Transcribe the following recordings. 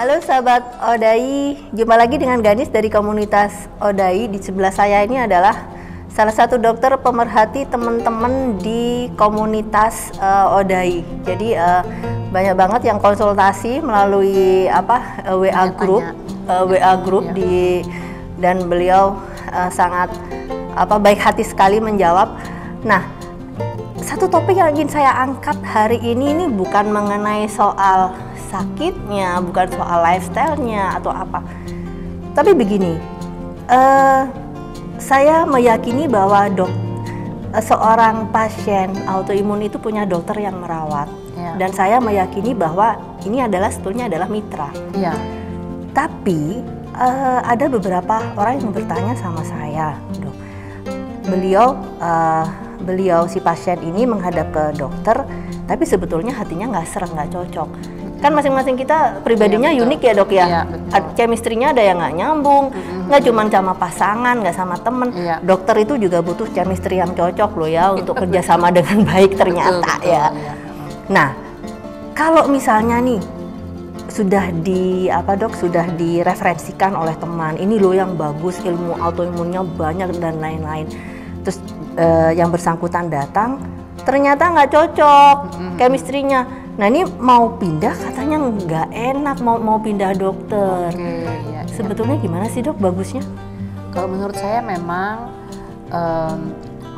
Halo sahabat Odai, jumpa lagi dengan Ganis dari komunitas Odai. Di sebelah saya ini adalah salah satu dokter pemerhati teman-teman di komunitas Odai. Jadi banyak banget yang konsultasi melalui WA group dan beliau sangat baik hati sekali menjawab. Nah, satu topik yang ingin saya angkat hari ini bukan mengenai soal sakitnya, bukan soal lifestyle-nya atau apa. Tapi begini, saya meyakini bahwa seorang pasien autoimun itu punya dokter yang merawat. Ya. Dan saya meyakini bahwa ini sebetulnya adalah mitra. Ya. Tapi ada beberapa orang yang bertanya sama saya, Dok, beliau si pasien ini menghadap ke dokter, tapi sebetulnya hatinya nggak cocok. Kan masing-masing kita pribadinya unik ya, Dok ya. Chemistry-nya ada yang nggak nyambung, nggak cuma sama pasangan, nggak sama temen. Dokter itu juga butuh chemistry yang cocok loh ya untuk kerjasama dengan baik ternyata ya. Nah, kalau misalnya nih sudah sudah direferensikan oleh teman, ini loh yang bagus, ilmu autoimunnya banyak dan lain-lain. Terus yang bersangkutan datang, ternyata nggak cocok chemistry-nya. Nah, ini mau pindah katanya nggak enak, mau pindah dokter. Sebetulnya gimana sih, Dok, bagusnya? Kalau menurut saya memang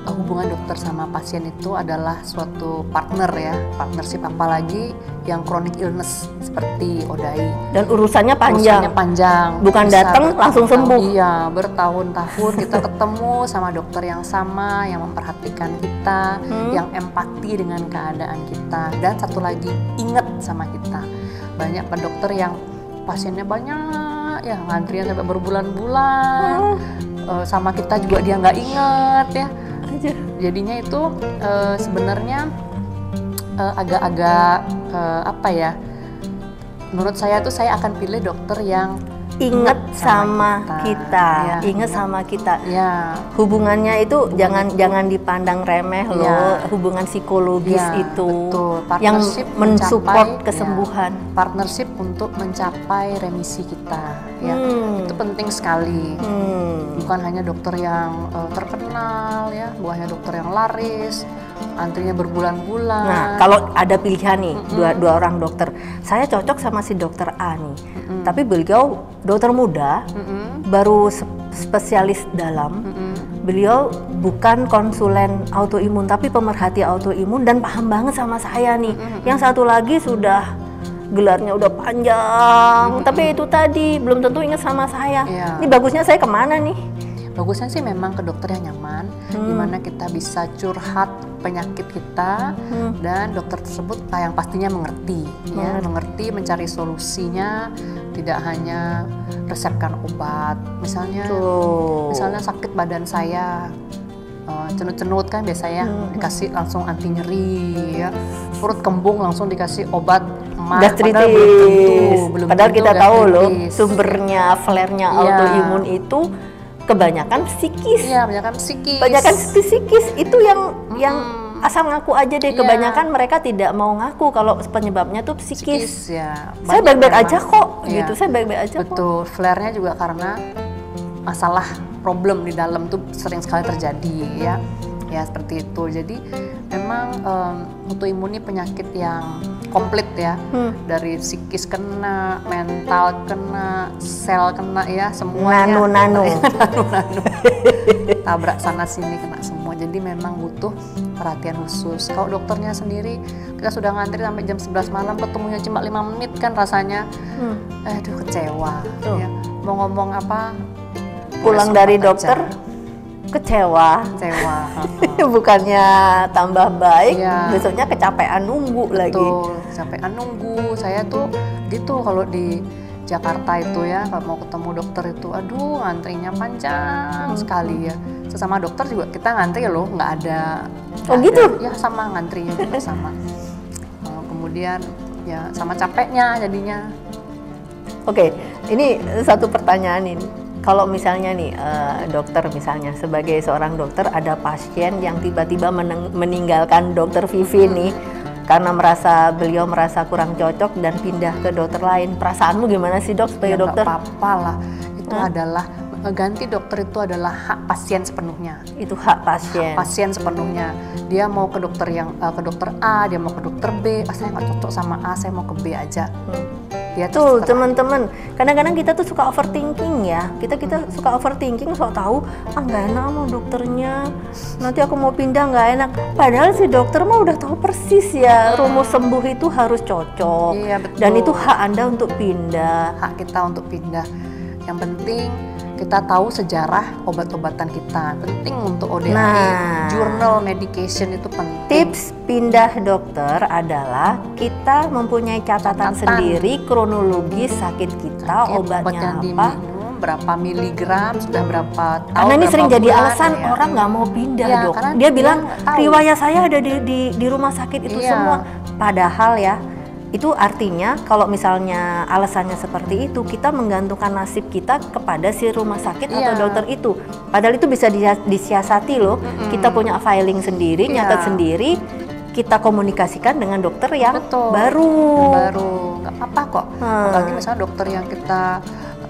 hubungan dokter sama pasien itu adalah suatu partner ya, partnership, apalagi yang chronic illness seperti Odai. Dan urusannya panjang. Bukan datang langsung sembuh. Iya, bertahun-tahun kita ketemu sama dokter yang sama, yang memperhatikan kita, yang empati dengan keadaan kita. Dan satu lagi, ingat sama kita. Banyak dokter yang pasiennya banyak, ya ngantrian sampai berbulan-bulan. Sama kita juga dia nggak ingat ya. Jadinya itu sebenarnya agak-agak menurut saya tuh saya akan pilih dokter yang ingat sama kita. Ingat sama kita. Ya. Hubungannya itu jangan dipandang remeh loh. Hubungan psikologis itu yang mensupport kesembuhan. Partnership untuk mencapai remisi kita. Ya, itu penting sekali. Bukan hanya dokter yang terkenal ya, bukan hanya dokter yang laris, antrinya berbulan-bulan. Nah, kalau ada pilihan nih, dua orang dokter, saya cocok sama si dokter A nih, tapi beliau dokter muda, baru spesialis dalam, beliau bukan konsulen autoimun, tapi pemerhati autoimun dan paham banget sama saya nih. Yang satu lagi sudah gelarnya udah panjang, tapi itu tadi belum tentu ingat sama saya. Ini bagusnya saya kemana nih? Bagusnya sih memang ke dokter yang nyaman, dimana kita bisa curhat penyakit kita, dan dokter tersebut yang pastinya mengerti, mengerti mencari solusinya, tidak hanya resepkan obat. Misalnya sakit badan saya, cenut-cenut kan biasanya dikasih langsung anti nyeri ya, perut kembung langsung dikasih obat gastritis. Padahal kita tahu loh sumbernya flare-nya autoimun itu kebanyakan psikis. Iya, kebanyakan psikis. Banyakan psikis itu yang asal ngaku aja deh. Kebanyakan mereka tidak mau ngaku kalau penyebabnya tuh psikis. Ya. Saya baik-baik aja kok, gitu. Saya baik-baik aja kok. Betul. Flare-nya juga karena masalah problem di dalam tuh sering sekali terjadi ya. Ya seperti itu. Jadi memang autoimun ini penyakit yang komplit ya, dari psikis kena, mental kena, sel kena ya, semuanya. Nano. Tabrak sana sini kena semua. Jadi memang butuh perhatian khusus. Kalau dokternya sendiri, kita sudah ngantri sampai jam 11 malam, ketemunya cuma 5 menit kan rasanya, aduh kecewa. Ya. Mau ngomong apa? Pulang dari dokter kecewa. Bukannya tambah baik, besoknya kecapean nunggu lagi. Kecapean nunggu. Saya tuh gitu kalau di Jakarta itu ya, kalau mau ketemu dokter itu, aduh antrinya panjang sekali ya. Sesama dokter juga kita ngantri loh, nggak ada. Gitu? Ya sama ngantrinya juga sama. Kemudian ya sama capeknya jadinya. Oke, ini satu pertanyaan ini. Kalau misalnya nih dokter, misalnya sebagai seorang dokter ada pasien yang tiba-tiba meninggalkan dokter Vivi nih, karena beliau merasa kurang cocok dan pindah ke dokter lain. Perasaanmu gimana sih dok sebagai dokter? Nggak apa-apa lah, itu adalah ganti dokter itu adalah hak pasien sepenuhnya. Itu hak pasien. Hak pasien sepenuhnya. Dia mau ke dokter ke dokter A, dia mau ke dokter B. Saya nggak cocok sama A, saya mau ke B aja. Dia tuh teman-teman, kadang-kadang kita tuh suka overthinking ya. Kita suka overthinking, sok tahu nggak enak sama dokternya. Nanti aku mau pindah nggak enak. Padahal si dokter mah udah tahu persis ya rumus sembuh itu harus cocok. Iya, betul. Dan itu hak Anda untuk pindah. Hak kita untuk pindah. Yang penting kita tahu sejarah obat-obatan kita. Penting untuk ODHI, journal medication itu penting. Tips pindah dokter adalah kita mempunyai catatan sendiri kronologi sakit kita, obatnya apa, diminum, berapa miligram, sudah berapa tahun. Karena ini sering jadi alasan orang nggak mau pindah dok. Dia bilang riwayat saya ada di rumah sakit itu semua. Padahal ya, itu artinya kalau misalnya alasannya seperti itu, kita menggantungkan nasib kita kepada si rumah sakit atau dokter itu. Padahal itu bisa disiasati loh. Kita punya filing sendiri, nyatet sendiri, kita komunikasikan dengan dokter yang baru. Nggak apa-apa kok. Apalagi misalnya dokter yang kita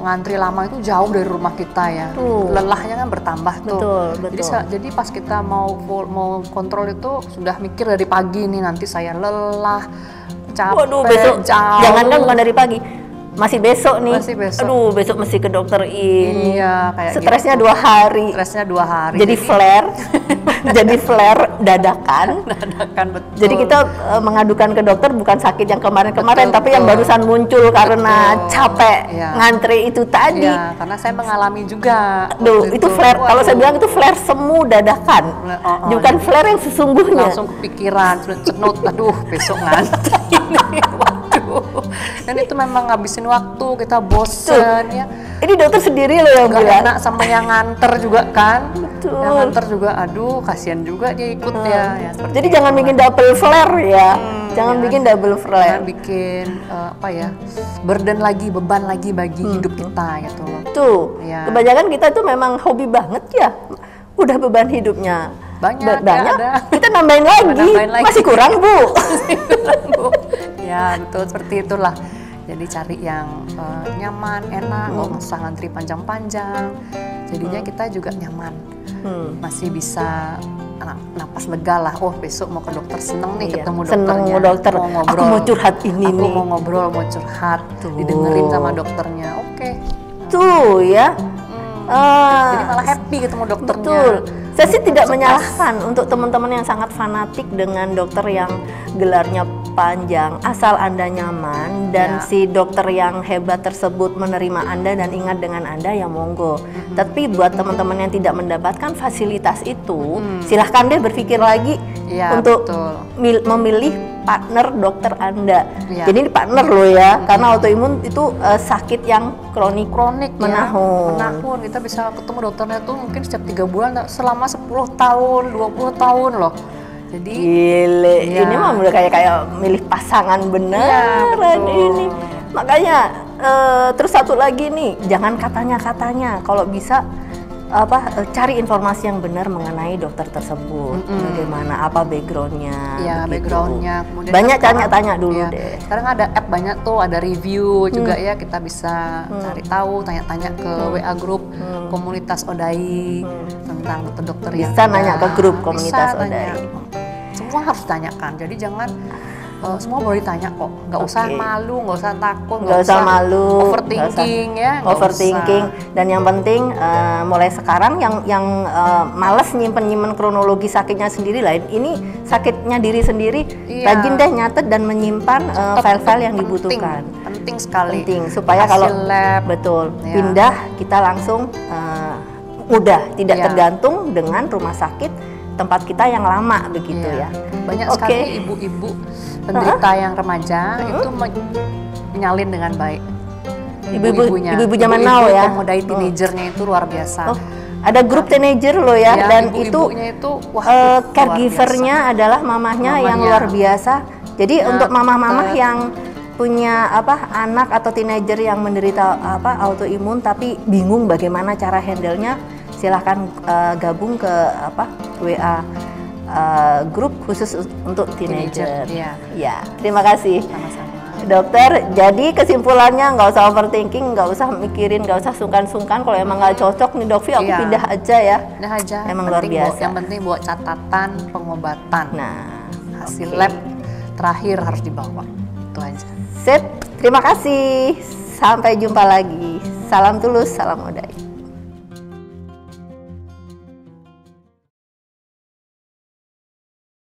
ngantri lama itu jauh dari rumah kita ya. Lelahnya kan bertambah tuh. Betul. Jadi pas kita mau kontrol itu sudah mikir dari pagi nih, nanti saya lelah, capek. Waduh, besok jangankan bukan dari pagi, masih besok nih. Aduh, besok mesti ke dokter ini. Iya, kayak stresnya gitu. 2 hari. Stresnya 2 hari. Jadi flare. Jadi flare dadakan. Betul. Jadi kita mengadukan ke dokter bukan sakit yang kemarin-kemarin, tapi yang barusan muncul karena capek ngantri itu tadi. Iya, karena saya mengalami juga. Itu flare. Kalau saya bilang itu flare semu dadakan. Bukan flare yang sesungguhnya. Langsung kepikiran, sudah cenut, aduh besok ngantri. Waduh. Dan itu memang ngabisin waktu, kita bosen ya. Ini dokter sendiri loh yang bilang. Enak sama yang nganter juga kan. Betul. Yang nganter juga, aduh kasihan juga dia ikut ya jadi jangan bikin double flare ya. Jangan bikin double flare. Jangan bikin burden lagi, beban lagi bagi hidup kita gitu loh. Tuh, kebanyakan kita tuh memang hobi banget ya. Udah beban hidupnya banyak. Kita nambahin lagi. Masih kurang bu. Ya betul, seperti itulah. Jadi cari yang nyaman, enak, nggak usah ngantri panjang-panjang. Jadinya kita juga nyaman, masih bisa napas lega lah. Oh besok mau ke dokter, seneng nih ketemu dokternya. Dokter. Mau ngobrol. Aku mau curhat ini aku nih. Mau ngobrol, mau curhat, didengerin sama dokternya. Oke. Tuh ya. Jadi malah happy ketemu dokternya. Betul. Saya sih tidak menyalahkan untuk teman-teman yang sangat fanatik dengan dokter yang gelarnya panjang, asal Anda nyaman dan si dokter yang hebat tersebut menerima Anda dan ingat dengan Anda, ya monggo. Tapi buat teman-teman yang tidak mendapatkan fasilitas itu, silahkan deh berpikir lagi untuk memilih partner dokter Anda. Jadi ini partner loh ya, karena autoimun itu sakit yang kronik menahun. Kita bisa ketemu dokternya tuh mungkin setiap 3 bulan, selama 10 tahun, 20 tahun loh. Jadi gile, ini mah udah kayak milih pasangan beneran ini. Makanya terus satu lagi nih, jangan katanya. Kalau bisa cari informasi yang benar mengenai dokter tersebut. Bagaimana, apa backgroundnya? Backgroundnya. Kemudian banyak tanya dulu deh. Sekarang ada app banyak tuh, ada review juga ya, kita bisa cari tahu, tanya-tanya ke WA grup komunitas ODHI tentang dokter-dokter yang bisa nanya ke grup komunitas ODHI. Semua harus ditanyakan. Jadi jangan semua boleh ditanya kok, nggak usah malu, nggak usah takut, nggak usah malu, overthinking overthinking. Dan yang penting mulai sekarang yang malas nyimpen kronologi sakitnya sendiri lah, ini sakitnya diri sendiri, rajin deh nyatet dan menyimpan file-file yang dibutuhkan. Penting sekali. Penting supaya kalau pindah kita langsung mudah, tidak tergantung dengan rumah sakit tempat kita yang lama begitu ya. Banyak sekali ibu-ibu penderita yang remaja itu menyalin dengan baik. Ibu-ibu zaman now ya. Modai teenagernya itu luar biasa. Ada grup teenager loh ya, dan itu wah, caregivernya adalah mamahnya yang luar biasa. Jadi untuk mamah-mamah yang punya anak atau teenager yang menderita autoimun tapi bingung bagaimana cara handle-nya, silahkan gabung ke WA grup khusus untuk teenager. Iya. Ya, terima kasih. Sama-sama. Dokter, jadi kesimpulannya nggak usah overthinking, nggak usah mikirin, nggak usah sungkan-sungkan. Kalau emang nggak cocok nih Dokvi, aku pindah aja ya. Pindah aja. Emang luar biasa. Yang penting buat catatan pengobatan. Nah, hasil lab terakhir harus dibawa. Itu aja. Sip, terima kasih. Sampai jumpa lagi. Salam tulus, salam Odai.